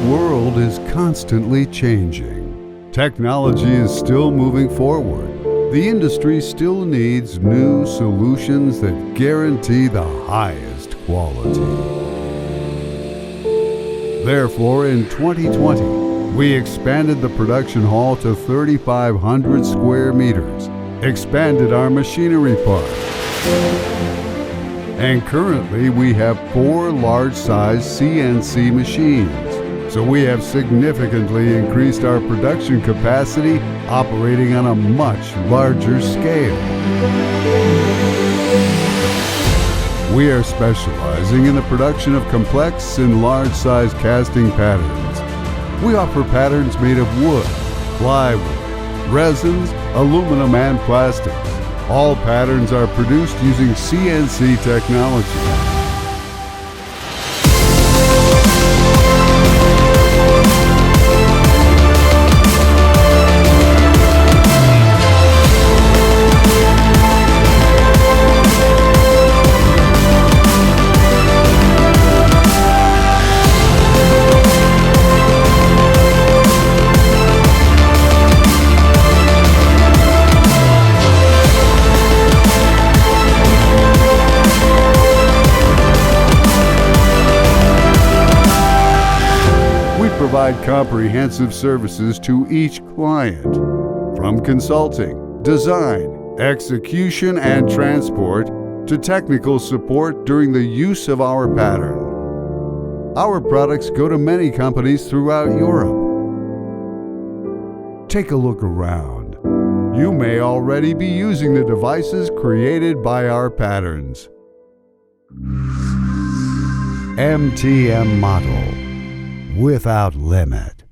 world is constantly changing. Technology is still moving forward. The industry still needs new solutions that guarantee the highest quality. Therefore, in 2020, we expanded the production hall to 3,500 square meters, expanded our machinery park, and currently we have 4 large-size CNC machines. So we have significantly increased our production capacity, operating on a much larger scale. We are specializing in the production of complex and large-size casting patterns. We offer patterns made of wood, plywood, resins, aluminum, and plastics. All patterns are produced using CNC technology. Provide comprehensive services to each client, from consulting, design, execution, and transport to technical support during the use of our pattern. Our products go to many companies throughout Europe. Take a look around. You may already be using the devices created by our patterns. MTM Model. Without limit.